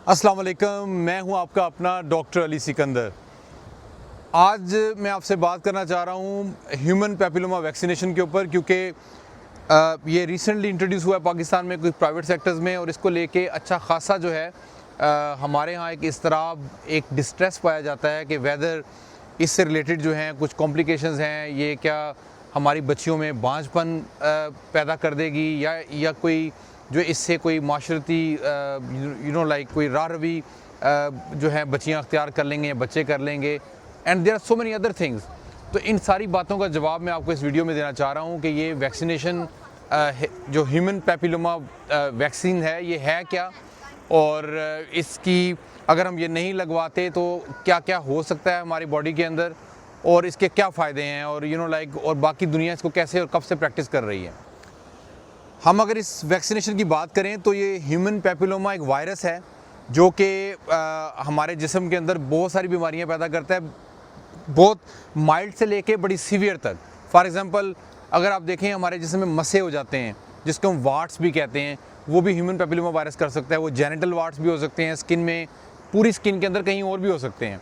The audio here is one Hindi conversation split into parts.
अस्सलाम वालेकुम, मैं हूं आपका अपना डॉक्टर अली सिकंदर। आज मैं आपसे बात करना चाह रहा हूं ह्यूमन पैपिलोमा वैक्सीनेशन के ऊपर, क्योंकि ये रिसेंटली इंट्रोड्यूस हुआ है पाकिस्तान में कुछ प्राइवेट सेक्टर्स में, और इसको लेके अच्छा खासा जो है हमारे यहाँ एक इस्तराब, एक डिस्ट्रेस पाया जाता है कि वेदर इससे रिलेटेड जो हैं कुछ कॉम्प्लिकेशंस हैं, ये क्या हमारी बच्चियों में बांझपन पैदा कर देगी या कोई जो इससे कोई माशरती लाइक कोई राह रवी जो है बच्चियाँ अख्तियार कर लेंगे या बच्चे कर लेंगे, and there are so many other things. तो इन सारी बातों का जवाब मैं आपको इस वीडियो में देना चाह रहा हूँ कि ये वैक्सीनेशन जो ह्यूमन पैपिलोमा वैक्सीन है ये है क्या, और इसकी अगर हम ये नहीं लगवाते तो क्या क्या हो सकता है हमारी बॉडी के अंदर, और इसके क्या फ़ायदे हैं, और और बाकी दुनिया इसको कैसे और कब से प्रैक्टिस कर रही है। हम अगर इस वैक्सीनेशन की बात करें तो ये ह्यूमन पैपिलोमा एक वायरस है जो कि हमारे जिस्म के अंदर बहुत सारी बीमारियां पैदा करता है, बहुत माइल्ड से लेके बड़ी सीवियर तक। फॉर एग्जांपल अगर आप देखें हमारे जिस्म में मसे हो जाते हैं जिसको हम वार्ट्स भी कहते हैं, वो भी ह्यूमन पैपिलोमा वायरस कर सकता है। वो जेनिटल वार्ट्स भी हो सकते हैं, स्किन में, पूरी स्किन के अंदर कहीं और भी हो सकते हैं।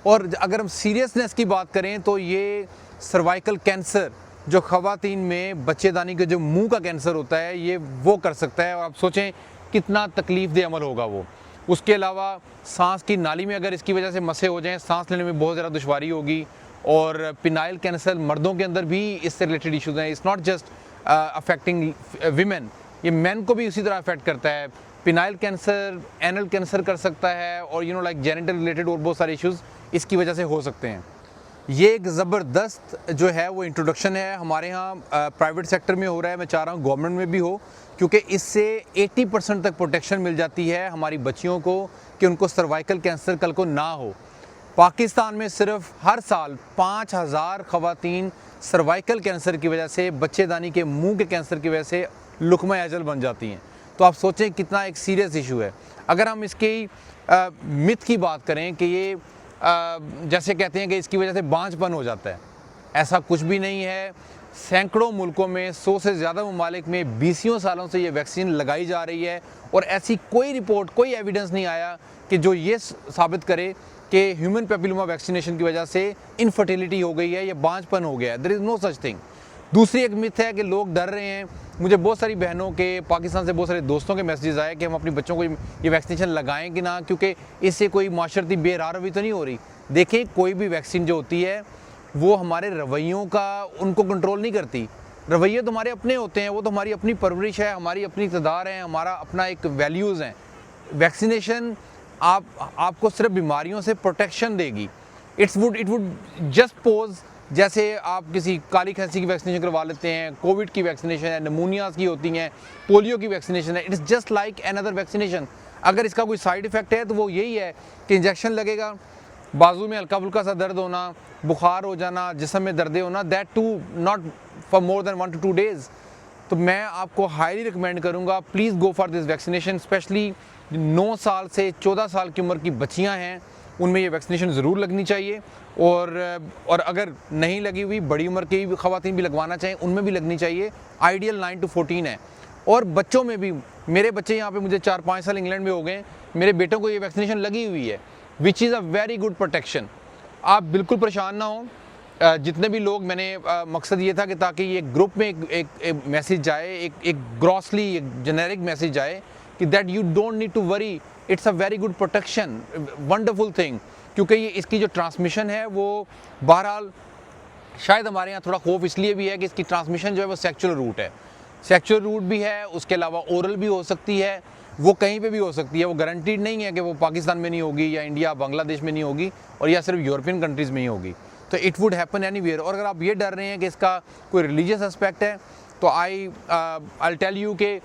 और अगर हम सीरियसनेस की बात करें तो ये सर्वाइकल कैंसर जो ख़वातीन में बच्चेदानी के जो मुंह का कैंसर होता है ये वो कर सकता है, और आप सोचें कितना तकलीफ़ दे अमल होगा वो। उसके अलावा सांस की नाली में अगर इसकी वजह से मसे हो जाएं, सांस लेने में बहुत ज़्यादा दुश्वारी होगी। और पिनाइल कैंसर मर्दों के अंदर भी इससे रिलेटेड इशूज़ हैं। It's not just affecting women, ये मैन को भी उसी तरह अफेक्ट करता है। पिनाइल कैंसर एनल कैंसर कर सकता है, और लाइक जेनिटल रिलेटेड और बहुत सारे इश्यूज़ इसकी वजह से हो सकते हैं। ये एक ज़बरदस्त जो है वो इंट्रोडक्शन है हमारे यहाँ प्राइवेट सेक्टर में हो रहा है। मैं चाह रहा हूँ गवर्नमेंट में भी हो, क्योंकि इससे 80% तक प्रोटेक्शन मिल जाती है हमारी बच्चियों को कि उनको सर्वाइकल कैंसर कल को ना हो। पाकिस्तान में सिर्फ हर साल 5000 ख़वातीन सर्वाइकल कैंसर की वजह से, बच्चेदानी के मुंह के कैंसर की वजह से लुक़मा अजल बन जाती हैं। तो आप सोचें कितना एक सीरियस इशू है। अगर हम इसकी मिथ की बात करें कि ये जैसे कहते हैं कि इसकी वजह से बांझपन हो जाता है, ऐसा कुछ भी नहीं है। सैकड़ों मुल्कों में, 100 से ज़्यादा ममालिक में 20 सालों से ये वैक्सीन लगाई जा रही है, और ऐसी कोई रिपोर्ट, कोई एविडेंस नहीं आया कि जो ये साबित करे कि ह्यूमन पैपिलोमा वैक्सीनेशन की वजह से इनफर्टिलिटी हो गई है या बांझपन हो गया है। There is no such thing. दूसरी एक मिथ है कि लोग डर रहे हैं। मुझे बहुत सारी बहनों के, पाकिस्तान से बहुत सारे दोस्तों के मैसेजेस आए कि हम अपनी बच्चों को ये वैक्सीनेशन लगाएं कि ना, क्योंकि इससे कोई माशरती बेरारवी तो नहीं हो रही। देखें, कोई भी वैक्सीन जो होती है वो हमारे रवैयों का उनको कंट्रोल नहीं करती। रवैये तो हमारे अपने होते हैं, वो तो हमारी अपनी परवरिश है, हमारी अपनी इक़्तिदार है, हमारा अपना एक वैल्यूज़ हैं। वैक्सीनेशन आपको सिर्फ बीमारियों से प्रोटेक्शन देगी। इट वुड जस्ट पोज, जैसे आप किसी काली खांसी की वैक्सीनेशन करवा लेते हैं, कोविड की वैक्सीनेशन है, नमूनियाज की होती हैं, पोलियो की वैक्सीनेशन है। It's just like another vaccination. अगर इसका कोई साइड इफ़ेक्ट है तो वो यही है कि इंजेक्शन लगेगा, बाजू में हल्का फुल्का सा दर्द होना, बुखार हो जाना, जिस्म में दर्द होना, that too not for more than 1 to 2 days। तो मैं आपको हाईली रिकमेंड करूँगा, please go for this vaccination. Specially 9 साल से 14 साल की उम्र की बच्चियाँ हैं, उनमें ये वैक्सीनेशन ज़रूर लगनी चाहिए। और अगर नहीं लगी हुई बड़ी उम्र की ख़वातीन भी लगवाना चाहिए, उनमें भी लगनी चाहिए। आइडियल 9 to 14 है। और बच्चों में भी, मेरे बच्चे यहाँ पे मुझे 4-5 साल इंग्लैंड में हो गए, मेरे बेटों को ये वैक्सीनेशन लगी हुई है, which is a very good protection. आप बिल्कुल परेशान ना हो। जितने भी लोग, मैंने मकसद ये था कि ताकि ये ग्रुप में एक मैसेज जाए, एक ग्रॉसली एक जेनेरिक मैसेज जाए कि that you don't need to worry, it's a very good protection, wonderful thing. क्योंकि ये इसकी जो ट्रांसमिशन है वो बहरहाल शायद हमारे यहाँ थोड़ा खौफ इसलिए भी है कि इसकी ट्रांसमिशन जो है वो सेक्चुअल रूट है, सेक्चुअल रूट भी है, उसके अलावा ओरल भी हो सकती है, वो कहीं पे भी हो सकती है। वो गारंटीड नहीं है कि वो पाकिस्तान में नहीं होगी या इंडिया बांग्लादेश में नहीं होगी और या सिर्फ यूरोपियन कंट्रीज़ में ही होगी। तो इट वुड हैपन एनीवेयर। और अगर आप ये डर रहे हैं कि इसका कोई रिलीजियस एस्पेक्ट है, तो आई टेल यू कि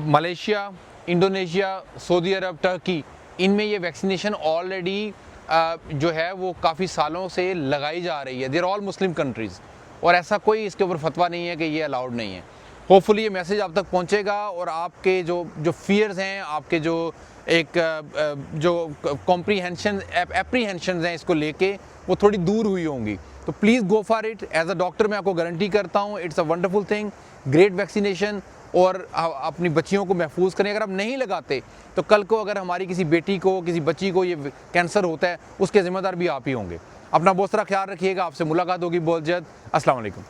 मलेशिया, इंडोनेशिया, सऊदी अरब, टर्की, इनमें ये वैक्सीनेशन ऑलरेडी जो है वो काफ़ी सालों से लगाई जा रही है। देयर ऑल मुस्लिम कंट्रीज़, और ऐसा कोई इसके ऊपर फतवा नहीं है कि ये अलाउड नहीं है। होपफुली ये मैसेज आप तक पहुंचेगा, और आपके जो फियर्स हैं, आपके जो कॉम्प्रीहेंशन एप्रीहेंशन हैं इसको लेके, वो थोड़ी दूर हुई होंगी। तो please go for it. As a doctor मैं आपको गारंटी करता हूँ, it's a wonderful thing, great vaccination. और अपनी बच्चियों को महफूज करें। अगर आप नहीं लगाते तो कल को अगर हमारी किसी बेटी को, किसी बच्ची को ये कैंसर होता है, उसके ज़िम्मेदार भी आप ही होंगे। अपना बहुत सारा ख्याल रखिएगा। आपसे मुलाकात होगी बहुत जल्द। अस्सलाम वालेकुम।